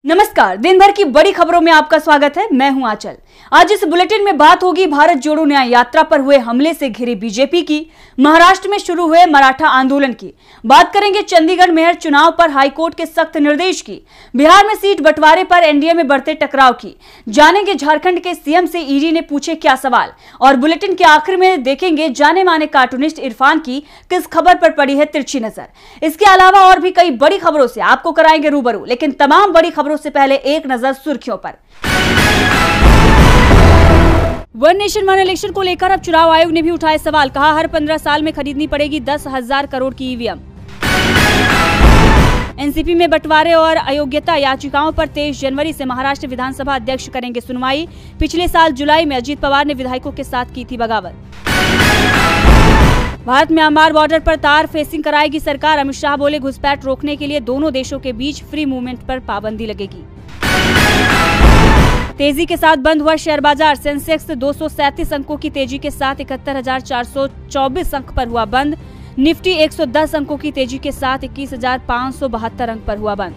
नमस्कार, दिन भर की बड़ी खबरों में आपका स्वागत है। मैं हूं आंचल। आज इस बुलेटिन में बात होगी भारत जोड़ो न्याय यात्रा पर हुए हमले से घिरी बीजेपी की, महाराष्ट्र में शुरू हुए मराठा आंदोलन की, बात करेंगे चंडीगढ़ मेयर चुनाव पर हाईकोर्ट के सख्त निर्देश की, बिहार में सीट बंटवारे पर एनडीए में बढ़ते टकराव की, जानेंगे झारखंड के सीएम से ईडी ने पूछे क्या सवाल, और बुलेटिन के आखिर में देखेंगे जाने माने कार्टूनिस्ट इरफान की किस खबर पर पड़ी है तिरछी नजर। इसके अलावा और भी कई बड़ी खबरों से आपको कराएंगे रूबरू, लेकिन तमाम बड़ी खबरों से पहले एक नजर सुर्खियों पर। वन नेशन वन इलेक्शन को लेकर अब चुनाव आयोग ने भी उठाए सवाल, कहा हर 15 साल में खरीदनी पड़ेगी 10,000 करोड़ की ईवीएम। एनसीपी में बंटवारे और अयोग्यता याचिकाओं पर 23 जनवरी से महाराष्ट्र विधानसभा अध्यक्ष करेंगे सुनवाई। पिछले साल जुलाई में अजीत पवार ने विधायकों के साथ की थी बगावत। भारत म्यांमार बॉर्डर पर तार फेंसिंग कराएगी सरकार, अमित शाह बोले घुसपैठ रोकने के लिए दोनों देशों के बीच फ्री मूवमेंट पर पाबंदी लगेगी। तेजी के साथ बंद हुआ शेयर बाजार, सेंसेक्स 237 अंकों की तेजी के साथ 71,424 अंक पर हुआ बंद। निफ्टी 110 अंकों की तेजी के साथ 21,572 अंक पर हुआ बंद।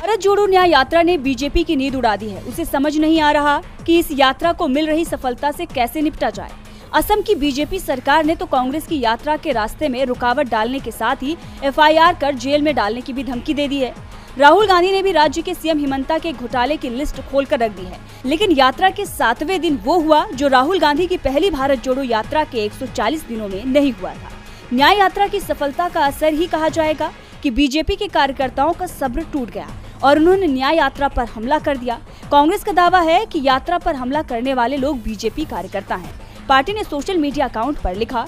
भारत जोड़ो न्याय यात्रा ने बीजेपी की नींद उड़ा दी है। उसे समझ नहीं आ रहा कि इस यात्रा को मिल रही सफलता से कैसे निपटा जाए। असम की बीजेपी सरकार ने तो कांग्रेस की यात्रा के रास्ते में रुकावट डालने के साथ ही एफआईआर कर जेल में डालने की भी धमकी दे दी है। राहुल गांधी ने भी राज्य के सीएम हिमंता के घोटाले की लिस्ट खोलकर रख दी है, लेकिन यात्रा के 7वें दिन वो हुआ जो राहुल गांधी की पहली भारत जोड़ो यात्रा के 140 दिनों में नहीं हुआ था। न्याय यात्रा की सफलता का असर ही कहा जाएगा कि बीजेपी के कार्यकर्ताओं का सब्र टूट गया और उन्होंने न्याय यात्रा पर हमला कर दिया। कांग्रेस का दावा है कि यात्रा पर हमला करने वाले लोग बीजेपी कार्यकर्ता हैं। पार्टी ने सोशल मीडिया अकाउंट पर लिखा,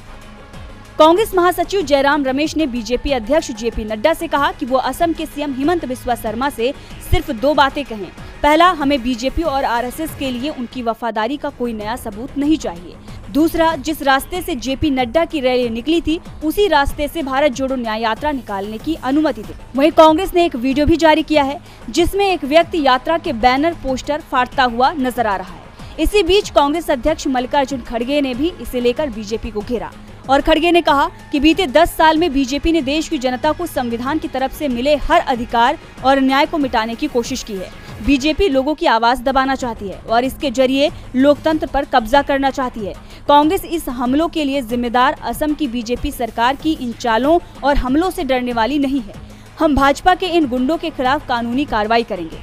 कांग्रेस महासचिव जयराम रमेश ने बीजेपी अध्यक्ष जेपी नड्डा से कहा कि वो असम के सीएम हिमंत बिस्वा शर्मा से सिर्फ 2 बातें कहें। पहला, हमें बीजेपी और आरएसएस के लिए उनकी वफादारी का कोई नया सबूत नहीं चाहिए। दूसरा, जिस रास्ते से जेपी नड्डा की रैली निकली थी उसी रास्ते से भारत जोड़ो न्याय यात्रा निकालने की अनुमति दी। वहीं कांग्रेस ने एक वीडियो भी जारी किया है जिसमें एक व्यक्ति यात्रा के बैनर पोस्टर फाड़ता हुआ नजर आ रहा है। इसी बीच कांग्रेस अध्यक्ष मल्लिकार्जुन खड़गे ने भी इसे लेकर बीजेपी को घेरा और खड़गे ने कहा कि बीते 10 साल में बीजेपी ने देश की जनता को संविधान की तरफ से मिले हर अधिकार और न्याय को मिटाने की कोशिश की है। बीजेपी लोगों की आवाज दबाना चाहती है और इसके जरिए लोकतंत्र पर कब्जा करना चाहती है। कांग्रेस इस हमलों के लिए जिम्मेदार असम की बीजेपी सरकार की इन चालों और हमलों से डरने वाली नहीं है। हम भाजपा के इन गुंडों के खिलाफ कानूनी कार्रवाई करेंगे।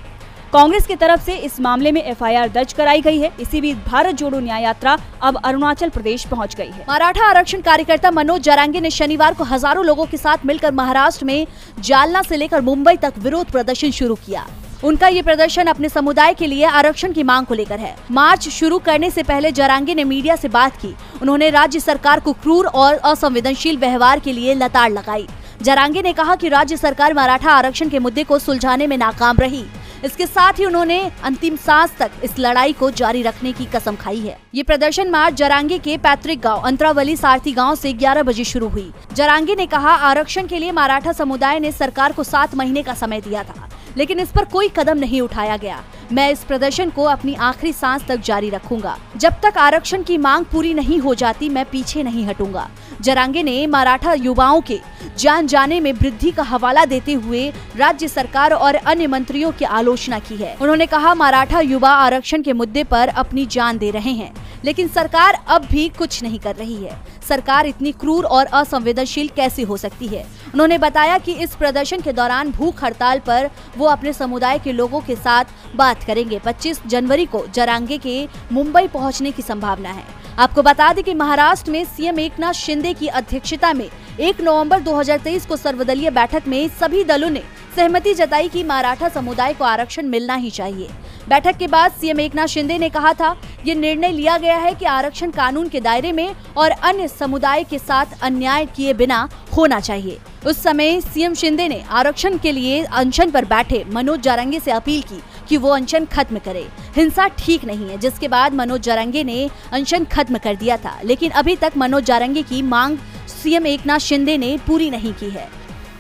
कांग्रेस की तरफ से इस मामले में एफआईआर दर्ज कराई गई है। इसी बीच भारत जोड़ो न्याय यात्रा अब अरुणाचल प्रदेश पहुंच गई है। मराठा आरक्षण कार्यकर्ता मनोज जरांगे ने शनिवार को हजारों लोगों के साथ मिलकर महाराष्ट्र में जालना से लेकर मुंबई तक विरोध प्रदर्शन शुरू किया। उनका ये प्रदर्शन अपने समुदाय के लिए आरक्षण की मांग को लेकर है। मार्च शुरू करने से पहले जरांगे ने मीडिया से बात की। उन्होंने राज्य सरकार को क्रूर और असंवेदनशील व्यवहार के लिए लताड़ लगाई। जरांगे ने कहा कि राज्य सरकार मराठा आरक्षण के मुद्दे को सुलझाने में नाकाम रही। इसके साथ ही उन्होंने अंतिम सांस तक इस लड़ाई को जारी रखने की कसम खाई है। ये प्रदर्शन मार्च जरांगे के पैतृक गांव अंतरावली सारथी गांव से 11 बजे शुरू हुई। जरांगे ने कहा, आरक्षण के लिए मराठा समुदाय ने सरकार को 7 महीने का समय दिया था, लेकिन इस पर कोई कदम नहीं उठाया गया। मैं इस प्रदर्शन को अपनी आखिरी सांस तक जारी रखूंगा। जब तक आरक्षण की मांग पूरी नहीं हो जाती मैं पीछे नहीं हटूंगा। जरांगे ने मराठा युवाओं के जान जाने में वृद्धि का हवाला देते हुए राज्य सरकार और अन्य मंत्रियों की आलोचना की है। उन्होंने कहा, मराठा युवा आरक्षण के मुद्दे पर अपनी जान दे रहे हैं, लेकिन सरकार अब भी कुछ नहीं कर रही है। सरकार इतनी क्रूर और असंवेदनशील कैसे हो सकती है। उन्होंने बताया कि इस प्रदर्शन के दौरान भूख हड़ताल पर वो अपने समुदाय के लोगों के साथ बात करेंगे। 25 जनवरी को जरांगे के मुंबई पहुंचने की संभावना है। आपको बता दें कि महाराष्ट्र में सीएम एकनाथ शिंदे की अध्यक्षता में 1 नवंबर 2023 को सर्वदलीय बैठक में सभी दलों ने सहमति जताई कि मराठा समुदाय को आरक्षण मिलना ही चाहिए। बैठक के बाद सीएम एकनाथ शिंदे ने कहा था, ये निर्णय लिया गया है कि आरक्षण कानून के दायरे में और अन्य समुदाय के साथ अन्याय किए बिना होना चाहिए। उस समय सीएम शिंदे ने आरक्षण के लिए अनशन पर बैठे मनोज जरांगे से अपील की कि वो अनशन खत्म करे। हिंसा ठीक नहीं है, जिसके बाद मनोज जरांगे ने अनशन खत्म कर दिया था, लेकिन अभी तक मनोज जरांगे की मांग सीएम एकनाथ शिंदे ने पूरी नहीं की है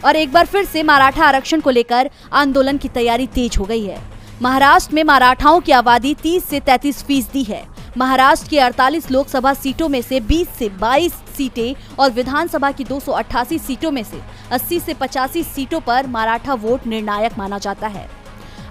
और एक बार फिर से मराठा आरक्षण को लेकर आंदोलन की तैयारी तेज हो गई है। महाराष्ट्र में मराठाओं की आबादी 30 से 33% है। महाराष्ट्र की 48 लोकसभा सीटों में से 20 से 22 सीटें और विधानसभा की 288 सीटों में से 80 से 85 सीटों पर मराठा वोट निर्णायक माना जाता है।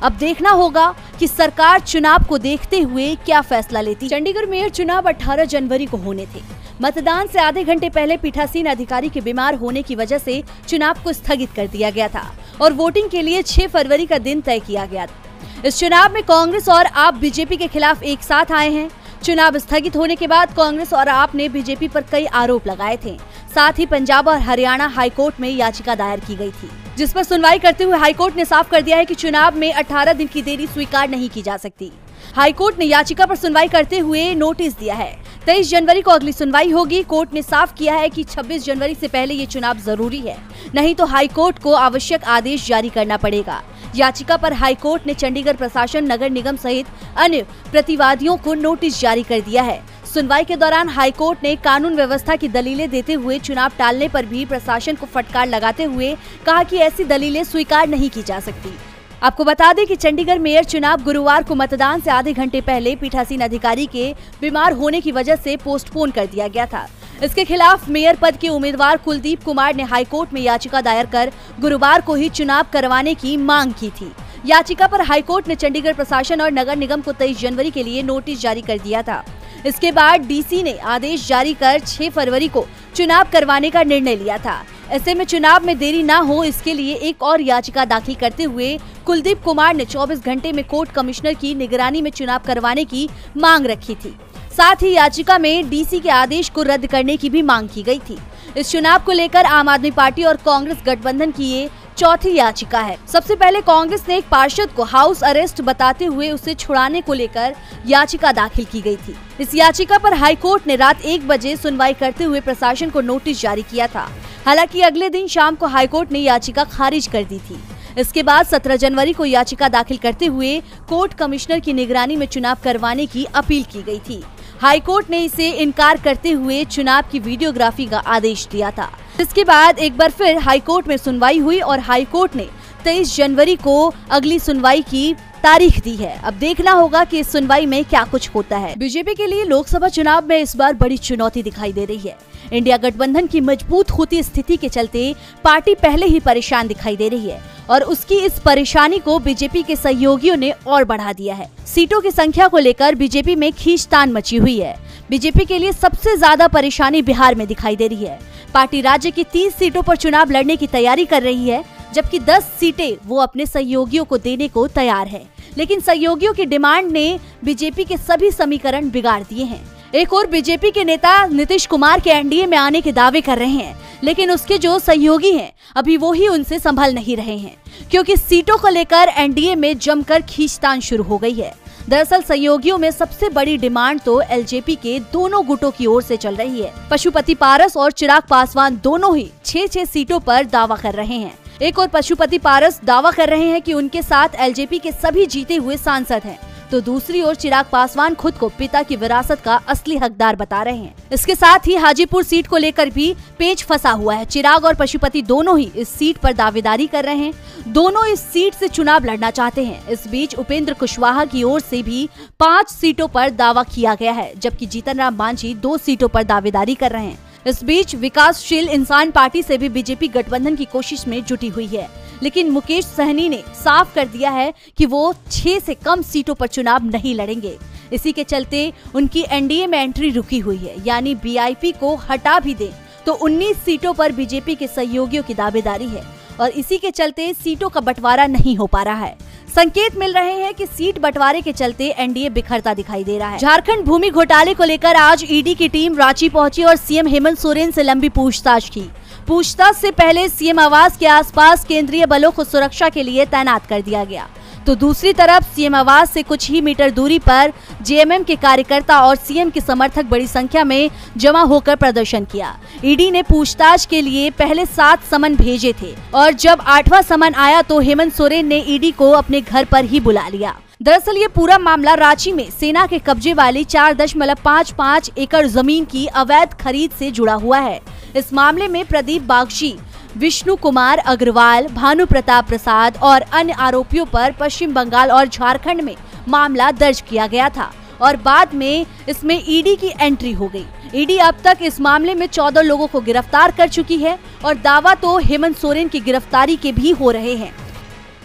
अब देखना होगा कि सरकार चुनाव को देखते हुए क्या फैसला लेती। चंडीगढ़ मेयर चुनाव 18 जनवरी को होने थे। मतदान से आधे घंटे पहले पीठासीन अधिकारी के बीमार होने की वजह से चुनाव को स्थगित कर दिया गया था और वोटिंग के लिए 6 फरवरी का दिन तय किया गया था। इस चुनाव में कांग्रेस और आप बीजेपी के खिलाफ एक साथ आए हैं। चुनाव स्थगित होने के बाद कांग्रेस और आप ने बीजेपी पर कई आरोप लगाए थे। साथ ही पंजाब और हरियाणा हाईकोर्ट में याचिका दायर की गई थी, जिस पर सुनवाई करते हुए हाईकोर्ट ने साफ कर दिया है कि चुनाव में 18 दिन की देरी स्वीकार नहीं की जा सकती। हाईकोर्ट ने याचिका पर सुनवाई करते हुए नोटिस दिया है। 23 जनवरी को अगली सुनवाई होगी। कोर्ट ने साफ किया है कि 26 जनवरी से पहले ये चुनाव जरूरी है, नहीं तो हाईकोर्ट को आवश्यक आदेश जारी करना पड़ेगा। याचिका पर हाईकोर्ट ने चंडीगढ़ प्रशासन, नगर निगम सहित अन्य प्रतिवादियों को नोटिस जारी कर दिया है। सुनवाई के दौरान हाईकोर्ट ने कानून व्यवस्था की दलीलें देते हुए चुनाव टालने पर भी प्रशासन को फटकार लगाते हुए कहा कि ऐसी दलीलें स्वीकार नहीं की जा सकती। आपको बता दें कि चंडीगढ़ मेयर चुनाव गुरुवार को मतदान से आधे घंटे पहले पीठासीन अधिकारी के बीमार होने की वजह से पोस्टपोन कर दिया गया था। इसके खिलाफ मेयर पद के उम्मीदवार कुलदीप कुमार ने हाईकोर्ट में याचिका दायर कर गुरुवार को ही चुनाव करवाने की मांग की थी। याचिका पर हाईकोर्ट ने चंडीगढ़ प्रशासन और नगर निगम को 23 जनवरी के लिए नोटिस जारी कर दिया था। इसके बाद डीसी ने आदेश जारी कर 6 फरवरी को चुनाव करवाने का निर्णय लिया था। ऐसे में चुनाव में देरी न हो, इसके लिए एक और याचिका दाखिल करते हुए कुलदीप कुमार ने 24 घंटे में कोर्ट कमिश्नर की निगरानी में चुनाव करवाने की मांग रखी थी। साथ ही याचिका में डीसी के आदेश को रद्द करने की भी मांग की गई थी। इस चुनाव को लेकर आम आदमी पार्टी और कांग्रेस गठबंधन की ये चौथी याचिका है। सबसे पहले कांग्रेस ने एक पार्षद को हाउस अरेस्ट बताते हुए उसे छुड़ाने को लेकर याचिका दाखिल की गई थी। इस याचिका पर हाईकोर्ट ने रात 1 बजे सुनवाई करते हुए प्रशासन को नोटिस जारी किया था। हालांकि अगले दिन शाम को हाईकोर्ट ने याचिका खारिज कर दी थी। इसके बाद 17 जनवरी को याचिका दाखिल करते हुए कोर्ट कमिश्नर की निगरानी में चुनाव करवाने की अपील की गई थी। हाईकोर्ट ने इसे इनकार करते हुए चुनाव की वीडियोग्राफी का आदेश दिया था। इसके बाद एक बार फिर हाईकोर्ट में सुनवाई हुई और हाईकोर्ट ने 23 जनवरी को अगली सुनवाई की तारीख दी है। अब देखना होगा कि इस सुनवाई में क्या कुछ होता है। बीजेपी के लिए लोकसभा चुनाव में इस बार बड़ी चुनौती दिखाई दे रही है। इंडिया गठबंधन की मजबूत होती स्थिति के चलते पार्टी पहले ही परेशान दिखाई दे रही है और उसकी इस परेशानी को बीजेपी के सहयोगियों ने और बढ़ा दिया है। सीटों की संख्या को लेकर बीजेपी में खींचतान मची हुई है। बीजेपी के लिए सबसे ज्यादा परेशानी बिहार में दिखाई दे रही है। पार्टी राज्य की 30 सीटों पर चुनाव लड़ने की तैयारी कर रही है, जबकि 10 सीटें वो अपने सहयोगियों को देने को तैयार है। लेकिन सहयोगियों की डिमांड ने बीजेपी के सभी समीकरण बिगाड़ दिए हैं। एक और बीजेपी के नेता नीतीश कुमार के एनडीए में आने के दावे कर रहे हैं, लेकिन उसके जो सहयोगी हैं अभी वो ही उनसे संभल नहीं रहे हैं, क्योंकि सीटों को लेकर एनडीए में जमकर खींचतान शुरू हो गई है। दरअसल सहयोगियों में सबसे बड़ी डिमांड तो एलजेपी के दोनों गुटों की ओर से चल रही है। पशुपति पारस और चिराग पासवान दोनों ही 6-6 सीटों पर दावा कर रहे हैं। एक और पशुपति पारस दावा कर रहे हैं कि उनके साथ एलजेपी के सभी जीते हुए सांसद हैं, तो दूसरी ओर चिराग पासवान खुद को पिता की विरासत का असली हकदार बता रहे हैं। इसके साथ ही हाजीपुर सीट को लेकर भी पेच फंसा हुआ है। चिराग और पशुपति दोनों ही इस सीट पर दावेदारी कर रहे हैं। दोनों इस सीट से चुनाव लड़ना चाहते हैं। इस बीच उपेंद्र कुशवाहा की ओर से भी 5 सीटों पर दावा किया गया है, जबकि जीतन राम मांझी 2 सीटों पर दावेदारी कर रहे हैं। इस बीच विकासशील इंसान पार्टी से भी बीजेपी गठबंधन की कोशिश में जुटी हुई है, लेकिन मुकेश सहनी ने साफ कर दिया है कि वो 6 से कम सीटों पर चुनाव नहीं लड़ेंगे। इसी के चलते उनकी एनडीए में एंट्री रुकी हुई है, यानी बीआईपी को हटा भी दें तो 19 सीटों पर बीजेपी के सहयोगियों की दावेदारी है और इसी के चलते सीटों का बंटवारा नहीं हो पा रहा है। संकेत मिल रहे हैं कि सीट बंटवारे के चलते एनडीए बिखरता दिखाई दे रहा है। झारखंड भूमि घोटाले को लेकर आज ईडी की टीम रांची पहुंची और सीएम हेमंत सोरेन से लंबी पूछताछ की। पूछताछ से पहले सीएम आवास के आसपास केंद्रीय बलों को सुरक्षा के लिए तैनात कर दिया गया, तो दूसरी तरफ सीएम आवास से कुछ ही मीटर दूरी पर जेएमएम के कार्यकर्ता और सीएम के समर्थक बड़ी संख्या में जमा होकर प्रदर्शन किया। ईडी ने पूछताछ के लिए पहले 7 समन भेजे थे और जब 8वां समन आया तो हेमंत सोरेन ने ईडी को अपने घर पर ही बुला लिया। दरअसल ये पूरा मामला रांची में सेना के कब्जे वाली 4.55 एकड़ जमीन की अवैध खरीद से जुड़ा हुआ है। इस मामले में प्रदीप बागची, विष्णु कुमार अग्रवाल, भानु प्रताप प्रसाद और अन्य आरोपियों पर पश्चिम बंगाल और झारखंड में मामला दर्ज किया गया था और बाद में इसमें ईडी की एंट्री हो गई। ईडी अब तक इस मामले में 14 लोगों को गिरफ्तार कर चुकी है और दावा तो हेमंत सोरेन की गिरफ्तारी के भी हो रहे हैं।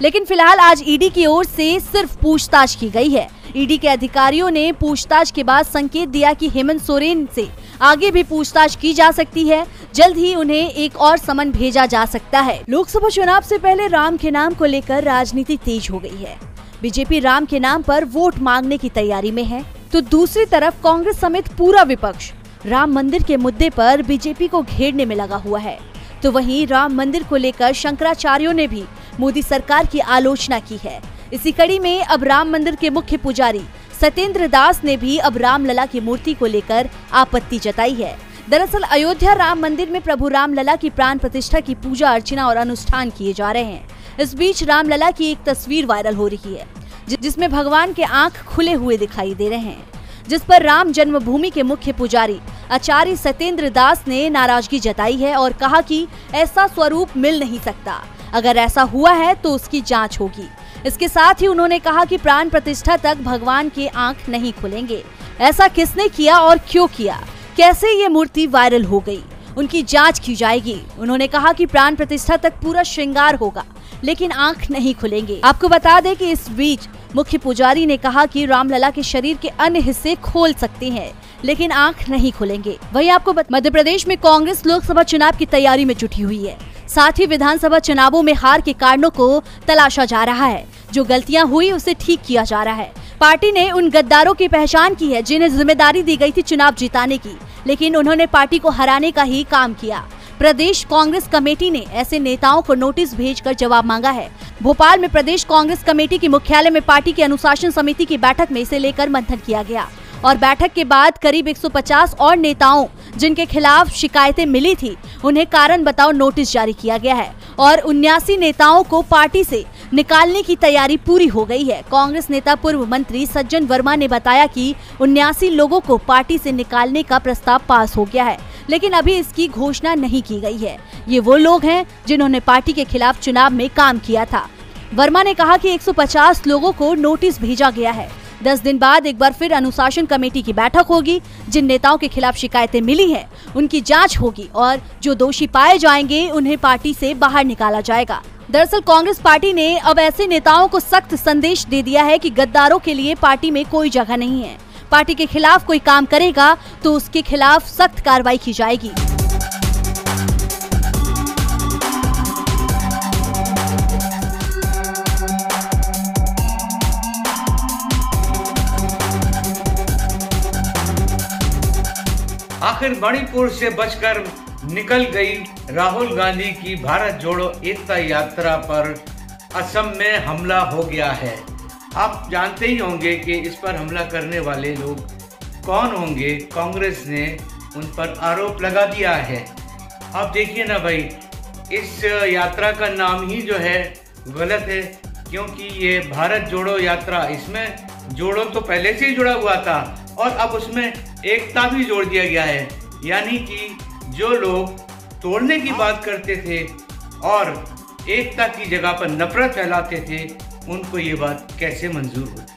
लेकिन फिलहाल आज ईडी की ओर से सिर्फ पूछताछ की गई है। ईडी के अधिकारियों ने पूछताछ के बाद संकेत दिया कि हेमंत सोरेन से आगे भी पूछताछ की जा सकती है। जल्द ही उन्हें एक और समन भेजा जा सकता है। लोकसभा चुनाव से पहले राम के नाम को लेकर राजनीति तेज हो गई है। बीजेपी राम के नाम पर वोट मांगने की तैयारी में है, तो दूसरी तरफ कांग्रेस समेत पूरा विपक्ष राम मंदिर के मुद्दे पर बीजेपी को घेरने में लगा हुआ है। तो वहीं राम मंदिर को लेकर शंकराचार्यों ने भी मोदी सरकार की आलोचना की है। इसी कड़ी में अब राम मंदिर के मुख्य पुजारी सत्येंद्र दास ने भी अब रामलला की मूर्ति को लेकर आपत्ति जताई है। दरअसल अयोध्या राम मंदिर में प्रभु रामलला की प्राण प्रतिष्ठा की पूजा अर्चना और अनुष्ठान किए जा रहे हैं। इस बीच रामलला की एक तस्वीर वायरल हो रही है जिसमें भगवान के आंख खुले हुए दिखाई दे रहे हैं, जिस पर राम जन्मभूमि के मुख्य पुजारी आचार्य सत्येंद्र दास ने नाराजगी जताई है और कहा कि ऐसा स्वरूप मिल नहीं सकता। अगर ऐसा हुआ है तो उसकी जांच होगी। इसके साथ ही उन्होंने कहा कि प्राण प्रतिष्ठा तक भगवान के आंख नहीं खुलेंगे। ऐसा किसने किया और क्यों किया, कैसे ये मूर्ति वायरल हो गई, उनकी जांच की जाएगी। उन्होंने कहा कि प्राण प्रतिष्ठा तक पूरा श्रृंगार होगा लेकिन आंख नहीं खुलेंगे। आपको बता दें कि इस बीच मुख्य पुजारी ने कहा कि रामलला के शरीर के अन्य हिस्से खोल सकते हैं लेकिन आंख नहीं खुलेंगे। वहीं आपको मध्य प्रदेश में कांग्रेस लोकसभा चुनाव की तैयारी में जुटी हुई है। साथ ही विधानसभा चुनावों में हार के कारणों को तलाशा जा रहा है। जो गलतियां हुई उसे ठीक किया जा रहा है। पार्टी ने उन गद्दारों की पहचान की है जिन्हें जिम्मेदारी दी गई थी चुनाव जिताने की, लेकिन उन्होंने पार्टी को हराने का ही काम किया। प्रदेश कांग्रेस कमेटी ने ऐसे नेताओं को नोटिस भेजकर जवाब मांगा है। भोपाल में प्रदेश कांग्रेस कमेटी के मुख्यालय में पार्टी की अनुशासन समिति की बैठक में इसे लेकर मंथन किया गया और बैठक के बाद करीब 150 और नेताओं जिनके खिलाफ शिकायतें मिली थी उन्हें कारण बताओ नोटिस जारी किया गया है और 79 नेताओं को पार्टी से निकालने की तैयारी पूरी हो गई है। कांग्रेस नेता पूर्व मंत्री सज्जन वर्मा ने बताया कि 79 लोगों को पार्टी से निकालने का प्रस्ताव पास हो गया है, लेकिन अभी इसकी घोषणा नहीं की गई है। ये वो लोग हैं जिन्होंने पार्टी के खिलाफ चुनाव में काम किया था। वर्मा ने कहा कि 150 लोगों को नोटिस भेजा गया है। 10 दिन बाद एक बार फिर अनुशासन कमेटी की बैठक होगी। जिन नेताओं के खिलाफ शिकायतें मिली हैं, उनकी जांच होगी और जो दोषी पाए जाएंगे उन्हें पार्टी से बाहर निकाला जाएगा। दरअसल कांग्रेस पार्टी ने अब ऐसे नेताओं को सख्त संदेश दे दिया है कि गद्दारों के लिए पार्टी में कोई जगह नहीं है। पार्टी के खिलाफ कोई काम करेगा तो उसके खिलाफ सख्त कार्रवाई की जाएगी। आखिर मणिपुर से बचकर निकल गई राहुल गांधी की भारत जोड़ो एकता यात्रा पर असम में हमला हो गया है। आप जानते ही होंगे कि इस पर हमला करने वाले लोग कौन होंगे। कांग्रेस ने उन पर आरोप लगा दिया है। अब देखिए ना भाई, इस यात्रा का नाम ही जो है गलत है, क्योंकि ये भारत जोड़ो यात्रा, इसमें जोड़ो तो पहले से ही जुड़ा हुआ था और अब उसमें एकता भी जोड़ दिया गया है। यानी कि जो लोग तोड़ने की बात करते थे और एकता की जगह पर नफरत फैलाते थे, उनको ये बात कैसे मंजूर होती।